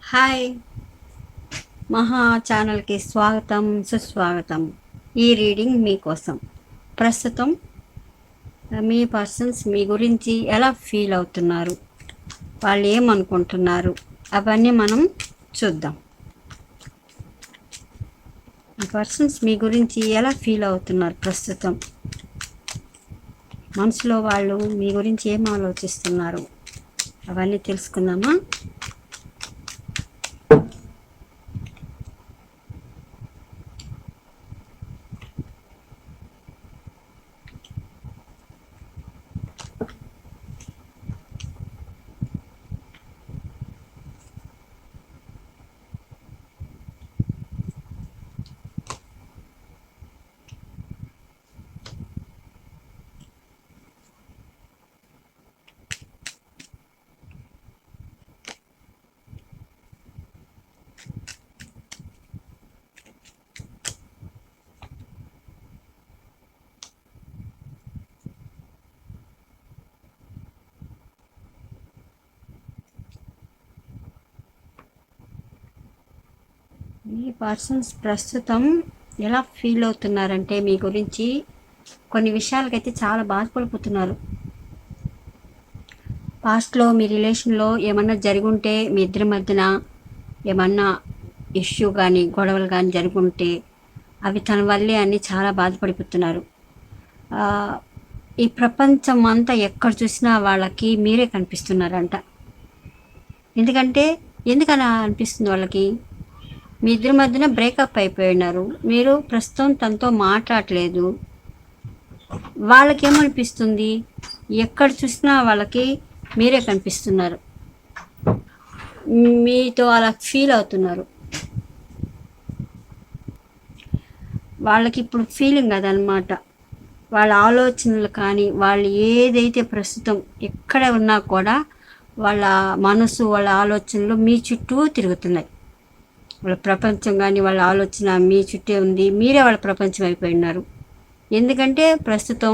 Hi మహా ఛానల్కి స్వాగతం సుస్వాగతం. ఈ రీడింగ్ మీకోసం. ప్రస్తుతం మీ పర్సన్స్ మీ గురించి ఎలా ఫీల్ అవుతున్నారు, వాళ్ళు ఏమనుకుంటున్నారు, అవన్నీ మనం చూద్దాం. మీ పర్సన్స్ మీ గురించి ఎలా ఫీల్ అవుతున్నారు, ప్రస్తుతం మనసులో వాళ్ళు మీ గురించి ఏం ఆలోచిస్తున్నారు, అవన్నీ తెలుసుకుందామా. మీ పర్సన్స్ ప్రస్తుతం ఎలా ఫీల్ అవుతున్నారంటే మీ గురించి కొన్ని విషయాలకైతే చాలా బాధపడిపోతున్నారు. పాస్ట్లో మీ రిలేషన్లో ఏమన్నా జరుగుంటే, మీ ఇద్దరి మధ్యన ఏమన్నా ఇష్యూ కానీ గొడవలు కానీ జరుగుంటే అవి తన వల్లే అని చాలా బాధపడిపోతున్నారు. ఈ ప్రపంచం అంతా ఎక్కడ చూసినా వాళ్ళకి మీరే కనిపిస్తున్నారంట. ఎందుకలా అనిపిస్తుంది వాళ్ళకి? మీ ఇద్దరి మధ్యన బ్రేకప్ అయిపోయినారు, మీరు ప్రస్తుతం తనతో మాట్లాడలేదు. వాళ్ళకేమనిపిస్తుంది? ఎక్కడ చూసినా వాళ్ళకి మీరే కనిపిస్తున్నారు, మీతో అలా ఫీల్ అవుతున్నారు. వాళ్ళకి ఇప్పుడు ఫీలింగ్ అదనమాట. వాళ్ళ ఆలోచనలు కానీ, వాళ్ళు ఏదైతే ప్రస్తుతం ఎక్కడ ఉన్నా కూడా వాళ్ళ మనసు, వాళ్ళ ఆలోచనలు మీ చుట్టూ తిరుగుతున్నాయి. వాళ్ళ ప్రపంచం కానీ వాళ్ళ ఆలోచన మీ చుట్టే ఉంది, మీరే వాళ్ళ ప్రపంచం అయిపోయినారు. ఎందుకంటే ప్రస్తుతం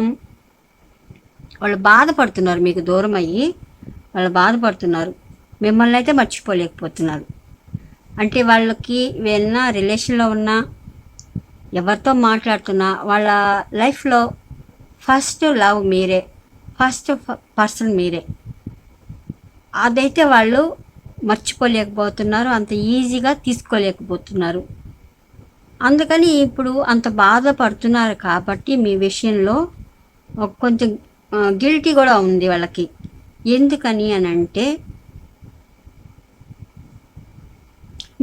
వాళ్ళు బాధపడుతున్నారు, మీకు దూరం అయ్యి వాళ్ళు బాధపడుతున్నారు. మిమ్మల్ని అయితే మర్చిపోలేకపోతున్నారు. అంటే వాళ్ళకి ఏదైనా రిలేషన్లో ఉన్నా, ఎవరితో మాట్లాడుతున్నా, వాళ్ళ లైఫ్లో ఫస్ట్ లవ్ మీరే, ఫస్ట్ పర్సన్ మీరే. అదైతే వాళ్ళు మర్చిపోలేకపోతున్నారు, అంత ఈజీగా తీసుకోలేకపోతున్నారు. అందుకని ఇప్పుడు అంత బాధపడుతున్నారు కాబట్టి మీ విషయంలో కొంచెం గిల్టీ కూడా ఉంది వాళ్ళకి. ఎందుకని అని అంటే,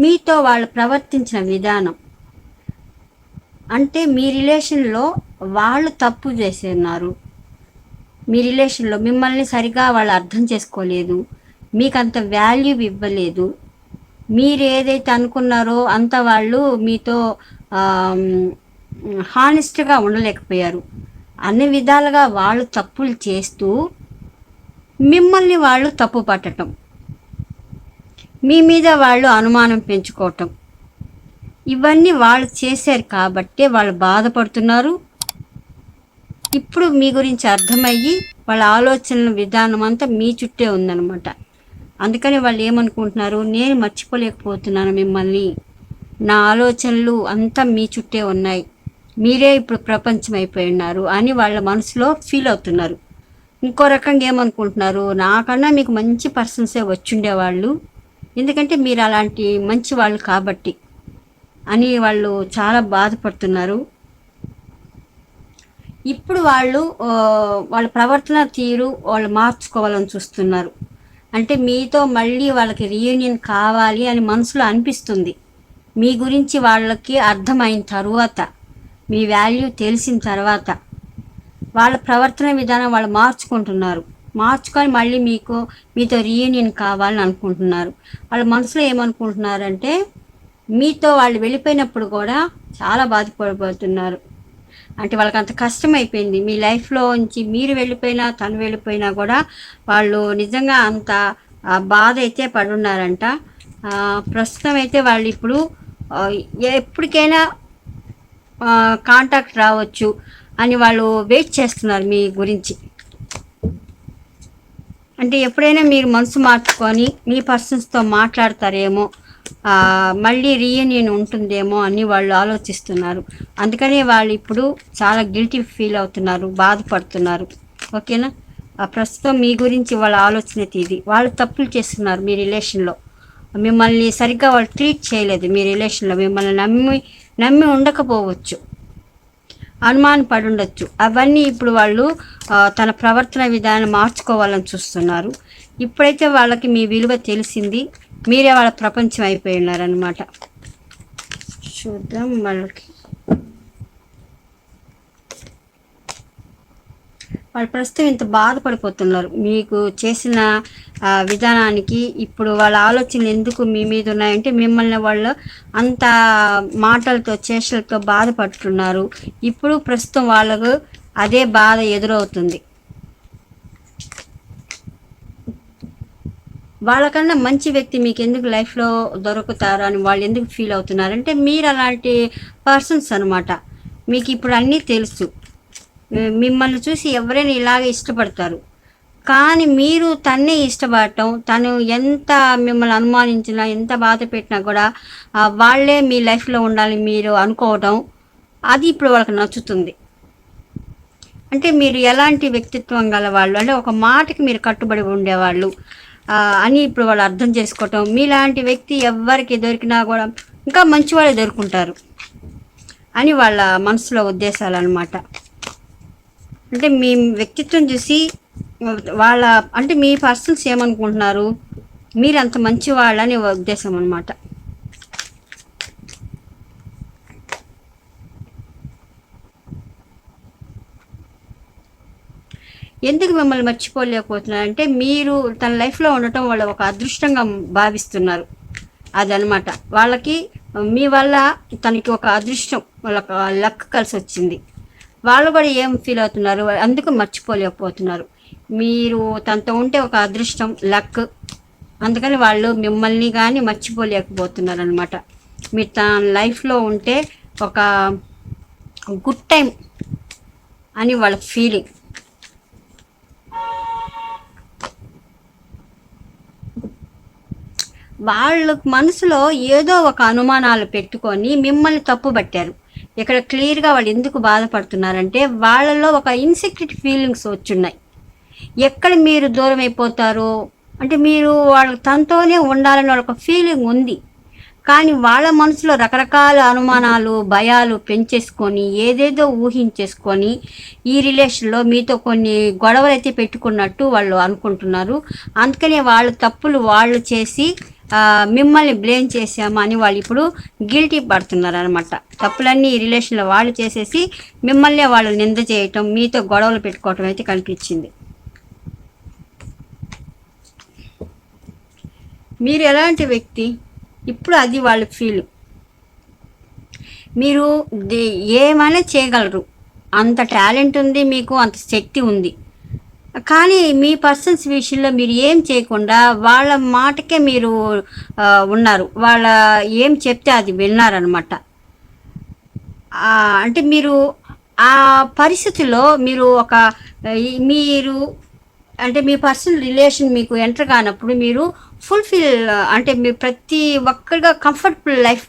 మీతో వాళ్ళు ప్రవర్తించిన విధానం, అంటే మీ రిలేషన్లో వాళ్ళు తప్పు చేస్తున్నారు. మీ రిలేషన్లో మిమ్మల్ని సరిగా వాళ్ళు అర్థం చేసుకోలేదు, మీకు అంత వాల్యూ ఇవ్వలేదు. మీరు ఏదైతే అనుకున్నారో అంత వాళ్ళు మీతో హానెస్ట్గా ఉండలేకపోయారు. అన్ని విధాలుగా వాళ్ళు తప్పులు చేస్తూ మిమ్మల్ని వాళ్ళు తప్పు పట్టడం, మీ మీద వాళ్ళు అనుమానం పెంచుకోవటం, ఇవన్నీ వాళ్ళు చేశారు కాబట్టే వాళ్ళు బాధపడుతున్నారు. ఇప్పుడు మీ గురించి అర్థమయ్యి వాళ్ళ ఆలోచనల విధానం అంతా మీ చుట్టే ఉందన్నమాట. అందుకని వాళ్ళు ఏమనుకుంటున్నారు, నేను మర్చిపోలేకపోతున్నాను మిమ్మల్ని, నా ఆలోచనలు అంతా మీ చుట్టే ఉన్నాయి, మీరే ఇప్పుడు ప్రపంచం అయిపోయి ఉన్నారు అని వాళ్ళ మనసులో ఫీల్ అవుతున్నారు. ఇంకో రకంగా ఏమనుకుంటున్నారు, నాకన్నా మీకు మంచి పర్సన్సే వచ్చుండేవాళ్ళు, ఎందుకంటే మీరు అలాంటి మంచి వాళ్ళు కాబట్టి అని వాళ్ళు చాలా బాధపడుతున్నారు. ఇప్పుడు వాళ్ళ ప్రవర్తన తీరు వాళ్ళు మార్చుకోవాలని చూస్తున్నారు. అంటే మీతో మళ్ళీ వాళ్ళకి రీయూనియన్ కావాలి అని మనసులో అనిపిస్తుంది. మీ గురించి వాళ్ళకి అర్థమైన తర్వాత, మీ వాల్యూ తెలిసిన తర్వాత వాళ్ళ ప్రవర్తన విధానం వాళ్ళు మార్చుకొని మళ్ళీ మీతో రీయూనియన్ కావాలని అనుకుంటున్నారు. వాళ్ళ మనసులో ఏమనుకుంటున్నారంటే, మీతో వాళ్ళు వెళ్ళిపోయినప్పుడు కూడా చాలా బాధపడిపోతున్నారు. అంటే వాళ్ళకి అంత కష్టం అయిపోయింది, మీ లైఫ్లో నుంచి మీరు వెళ్ళిపోయినా తను వెళ్ళిపోయినా కూడా వాళ్ళు నిజంగా అంత బాధ అయితే పడున్నారంట. ప్రస్తుతం అయితే వాళ్ళు ఇప్పుడు ఎప్పటికైనా కాంటాక్ట్ రావచ్చు అని వాళ్ళు వెయిట్ చేస్తున్నారు మీ గురించి. అంటే ఎప్పుడైనా మీరు మనసు మార్చుకొని మీ పర్సన్స్తో మాట్లాడతారేమో, మళ్ళీ రీయూనియన్ ఉంటుందేమో అని వాళ్ళు ఆలోచిస్తున్నారు. అందుకనే వాళ్ళు ఇప్పుడు చాలా గిల్టీ ఫీల్ అవుతున్నారు, బాధపడుతున్నారు. ఓకేనా? ప్రస్తుతం మీ గురించి వాళ్ళ ఆలోచన ఇది. వాళ్ళు తప్పులు చేస్తున్నారు మీ రిలేషన్లో. మిమ్మల్ని సరిగ్గా వాళ్ళు ట్రీట్ చేయలేదు మీ రిలేషన్లో. మిమ్మల్ని నమ్మి ఉండకపోవచ్చు, అనుమానం పడి ఉండొచ్చు. అవన్నీ ఇప్పుడు వాళ్ళు తన ప్రవర్తన విధానం మార్చుకోవాలని చూస్తున్నారు. ఇప్పుడైతే వాళ్ళకి మీ విలువ తెలిసింది, మీరే వాళ్ళ ప్రపంచం అయిపోయి ఉన్నారనమాట. చూద్దాం వాళ్ళకి. వాళ్ళు ప్రస్తుతం ఇంత బాధపడిపోతున్నారు మీకు చేసిన విధానానికి. ఇప్పుడు వాళ్ళ ఆలోచనలు ఎందుకు మీ మీద ఉన్నాయంటే మిమ్మల్ని వాళ్ళు అంత మాటలతో చేష్టలతో బాధపడుతున్నారు. ఇప్పుడు ప్రస్తుతం వాళ్ళకు అదే బాధ ఎదురవుతుంది. వాళ్ళకన్నా మంచి వ్యక్తి మీకు ఎందుకు లైఫ్లో దొరుకుతారు అని వాళ్ళు ఎందుకు ఫీల్ అవుతున్నారంటే మీరు అలాంటి పర్సన్స్ అనమాట. మీకు ఇప్పుడు అన్నీ తెలుసు. మిమ్మల్ని చూసి ఎవరైనా ఇలాగే ఇష్టపడతారు, కానీ మీరు తన్నే ఇష్టపడటం, తను ఎంత మిమ్మల్ని అనుమానించినా ఎంత బాధ పెట్టినా కూడా వాళ్ళే మీ లైఫ్లో ఉండాలి మీరు అనుకోవడం, అది ఇప్పుడు వాళ్ళకి నచ్చుతుంది. అంటే మీరు ఎలాంటి వ్యక్తిత్వం గల వాళ్ళు అంటే ఒక మాటకి మీరు కట్టుబడి ఉండేవాళ్ళు అని ఇప్పుడు వాళ్ళు అర్థం చేసుకోవటం. మీలాంటి వ్యక్తి ఎవరికి దొరికినా కూడా ఇంకా మంచి వాళ్ళే దొరుకుంటారు అని వాళ్ళ మనసులో ఉద్దేశాలు అనమాట. అంటే మీ వ్యక్తిత్వం చూసి వాళ్ళ అంటే మీ పర్సన్స్ ఏమనుకుంటున్నారు, మీరు అంత మంచి వాళ్ళని ఉద్దేశం అనమాట. ఎందుకు మిమ్మల్ని మర్చిపోలేకపోతున్నారంటే మీరు తన లైఫ్లో ఉండటం వాళ్ళ ఒక అదృష్టంగా భావిస్తున్నారు. అదనమాట. వాళ్ళకి మీ వల్ల తనకి ఒక అదృష్టం, వాళ్ళకి లక్ కలిసి వచ్చింది. వాళ్ళు కూడా ఏం ఫీల్ అవుతున్నారు, అందుకు మర్చిపోలేకపోతున్నారు. మీరు తనతో ఉంటే ఒక అదృష్టం, లక్, అందుకని వాళ్ళు మిమ్మల్ని కానీ మర్చిపోలేకపోతున్నారు అనమాట. మీరు తన లైఫ్లో ఉంటే ఒక గుడ్ టైం అని వాళ్ళ ఫీలింగ్. వాళ్ళ మనసులో ఏదో ఒక అనుమానాలు పెట్టుకొని మిమ్మల్ని తప్పుపట్టారు. ఇక్కడ క్లియర్గా వాళ్ళు ఎందుకు బాధపడుతున్నారంటే వాళ్ళలో ఒక ఇన్సెక్యూరిటీ ఫీలింగ్స్ వచ్చున్నాయి. ఎక్కడ మీరు దూరం అయిపోతారో అంటే మీరు వాళ్ళ తనతోనే ఉండాలని వాళ్ళకి ఫీలింగ్ ఉంది, కానీ వాళ్ళ మనసులో రకరకాల అనుమానాలు భయాలు పెంచేసుకొని ఏదేదో ఊహించేసుకొని ఈ రిలేషన్లో మీతో కొన్ని గొడవలు అయితే పెట్టుకున్నట్టు వాళ్ళు అనుకుంటున్నారు. అందుకనే వాళ్ళ తప్పులు వాళ్ళు చేసి మిమ్మల్ని బ్లేమ్ చేసామని వాళ్ళు ఇప్పుడు గిల్టీ పడుతున్నారు అనమాట. తప్పులన్నీ ఈ రిలేషన్లో వాళ్ళు చేసేసి మిమ్మల్ని వాళ్ళు నింద చేయటం, మీతో గొడవలు పెట్టుకోవటం అయితే కనిపించింది. మీరు ఎలాంటి వ్యక్తి ఇప్పుడు అది వాళ్ళ ఫీల్. మీరు ఏమైనా చేయగలరు, అంత టాలెంట్ ఉంది మీకు, అంత శక్తి ఉంది. కానీ మీ పర్సన్స్ విషయంలో మీరు ఏం చేయకుండా వాళ్ళ మాటకే మీరు ఉన్నారు. వాళ్ళ ఏం చెప్తే అది విన్నారనమాట. అంటే మీరు ఆ పరిస్థితిలో మీరు మీరు అంటే మీ పర్సనల్ రిలేషన్ మీకు ఎంటర్ కానప్పుడు మీరు ఫుల్ఫిల్ అంటే మీరు ప్రతి ఒక్కరిగా కంఫర్టబుల్ లైఫ్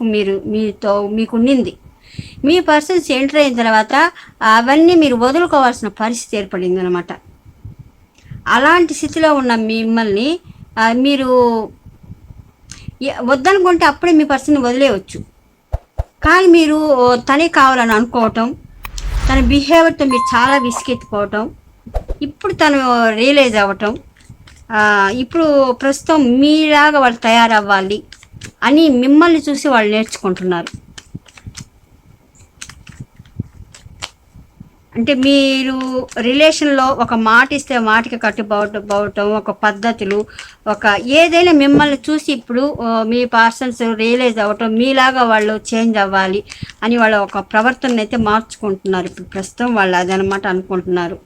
మీకు ఉండింది. మీ పర్సన్స్ ఎంటర్ అయిన తర్వాత అవన్నీ మీరు వదులుకోవాల్సిన పరిస్థితి ఏర్పడింది అనమాట. అలాంటి స్థితిలో ఉన్న మిమ్మల్ని మీరు వద్దనుకుంటే అప్పుడే మీ పర్సన్ వదిలేయవచ్చు, కానీ మీరు తనే కావాలని అనుకోవటం, తన బిహేవియర్తో మీరు చాలా విసిగెత్తిపోవటం, ఇప్పుడు తను రియలైజ్ అవ్వటం, ఇప్పుడు ప్రస్తుతం మీలాగా వాళ్ళు తయారవ్వాలి అని మిమ్మల్ని చూసి వాళ్ళు నేర్చుకుంటున్నారు. అంటే మీరు రిలేషన్లో ఒక మాట ఇస్తే మాటకి కట్టుబోవటం, ఒక పద్ధతులు, ఒక ఏదైనా మిమ్మల్ని చూసి ఇప్పుడు మీ పర్సన్స్ రియలైజ్ అవ్వటం, మీలాగా వాళ్ళు చేంజ్ అవ్వాలి అని వాళ్ళ ఒక ప్రవర్తన అయితే మార్చుకుంటున్నారు. ఇప్పుడు ప్రస్తుతం వాళ్ళు అదనమాట అనుకుంటున్నారు.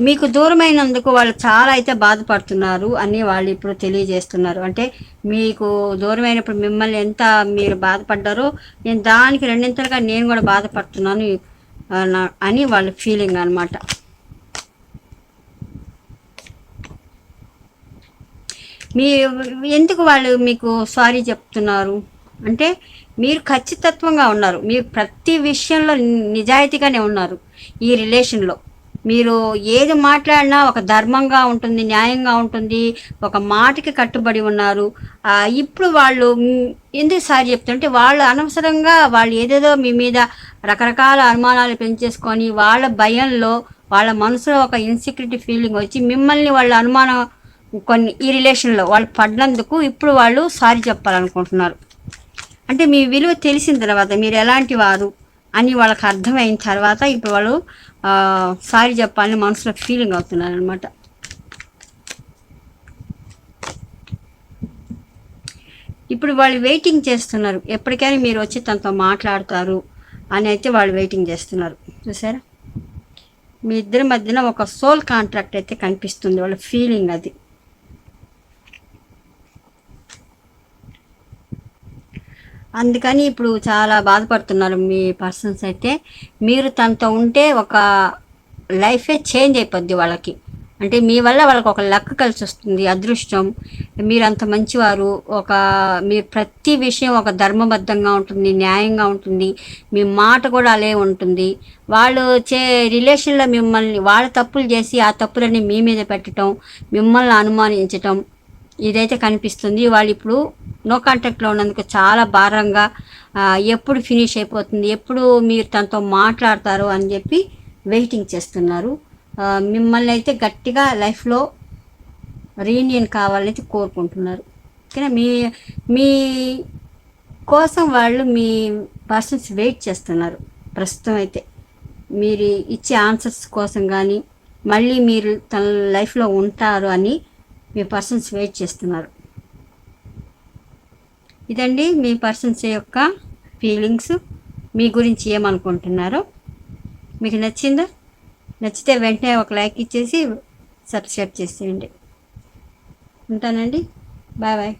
మీకు దూరమైనందుకు వాళ్ళు చాలా అయితే బాధపడుతున్నారు అని వాళ్ళు ఇప్పుడు తెలియజేస్తున్నారు. అంటే మీకు దూరమైనప్పుడు మిమ్మల్ని ఎంత మీరు బాధపడ్డారో నేను దానికి రెండింతలుగా నేను కూడా బాధపడుతున్నాను అని వాళ్ళ ఫీలింగ్ అనమాట. మీ ఎందుకు వాళ్ళు మీకు సారీ చెప్తున్నారు అంటే మీరు ఖచ్చితత్వంగా ఉన్నారు, మీరు ప్రతి విషయంలో నిజాయితీగానే ఉన్నారు. ఈ రిలేషన్లో మీరు ఏది మాట్లాడినా ఒక ధర్మంగా ఉంటుంది, న్యాయంగా ఉంటుంది, ఒక మాటకి కట్టుబడి ఉన్నారు. ఇప్పుడు వాళ్ళు ఎందుకు సారీ చెప్తుంటే వాళ్ళు అనవసరంగా వాళ్ళు ఏదేదో మీ మీద రకరకాల అనుమానాలు పెంచేసుకొని వాళ్ళ భయంలో వాళ్ళ మనసులో ఒక ఇన్సెక్యూరిటీ ఫీలింగ్ వచ్చి మిమ్మల్ని వాళ్ళ అనుమానం కొన్ని ఈ రిలేషన్లో వాళ్ళు పడినందుకు ఇప్పుడు వాళ్ళు సారీ చెప్పాలనుకుంటున్నారు. అంటే మీ విలువ తెలిసిన తర్వాత మీరు ఎలాంటి వారు అని వాళ్ళకి అర్థమైన తర్వాత ఇప్పుడు వాళ్ళు సారీ చెప్పాలని మనసులో ఫీలింగ్ అవుతున్నారు అనమాట. ఇప్పుడు వాళ్ళు వెయిటింగ్ చేస్తున్నారు, ఎప్పటికైనా మీరు వచ్చి తనతో మాట్లాడతారు అని అయితే వాళ్ళు వెయిటింగ్ చేస్తున్నారు. చూసారా, మీ ఇద్దరి మధ్యన ఒక సోల్ కాంట్రాక్ట్ అయితే కనిపిస్తుంది, వాళ్ళ ఫీలింగ్ అది. అందుకని ఇప్పుడు చాలా బాధపడుతున్నారు మీ పర్సన్స్ అయితే. మీరు తనతో ఉంటే ఒక లైఫే చేంజ్ అయిపోద్ది వాళ్ళకి. అంటే మీ వల్ల వాళ్ళకి ఒక లక్ కలిసి వస్తుంది, అదృష్టం. మీరు అంత మంచివారు, మీరు ప్రతి విషయం ఒక ధర్మబద్ధంగా ఉంటుంది, న్యాయంగా ఉంటుంది, మీ మాట కూడా అలే ఉంటుంది. వాళ్ళు రిలేషన్లో మిమ్మల్ని వాళ్ళు తప్పులు చేసి ఆ తప్పులన్నీ మీ మీద పెట్టడం, మిమ్మల్ని అనుమానించటం ఇదైతే కనిపిస్తుంది. వాళ్ళు ఇప్పుడు నో కాంటాక్ట్లో ఉన్నందుకు చాలా భారంగా ఎప్పుడు ఫినిష్ అయిపోతుంది, ఎప్పుడు మీరు తనతో మాట్లాడతారు అని చెప్పి వెయిటింగ్ చేస్తున్నారు. మిమ్మల్ని అయితే గట్టిగా లైఫ్లో రీయూనియన్ కావాలని కోరుకుంటున్నారు. ఓకేనా, మీ కోసం వాళ్ళు మీ పర్సన్స్ వెయిట్ చేస్తున్నారు ప్రస్తుతం అయితే. మీరు ఇచ్చే ఆన్సర్స్ కోసం కానీ మళ్ళీ మీరు తన లైఫ్లో ఉంటారు అని మీ పర్సన్స్ వెయిట్ చేస్తున్నారు. ఇదండి మీ పర్సన్స్ యొక్క ఫీలింగ్స్, మీ గురించి ఏమనుకుంటున్నారో. మీకు నచ్చిందా? నచ్చితే వెంటనే ఒక లైక్ ఇచ్చేసి సబ్స్క్రైబ్ చేసేయండి. ఉంటానండి, బాయ్ బాయ్.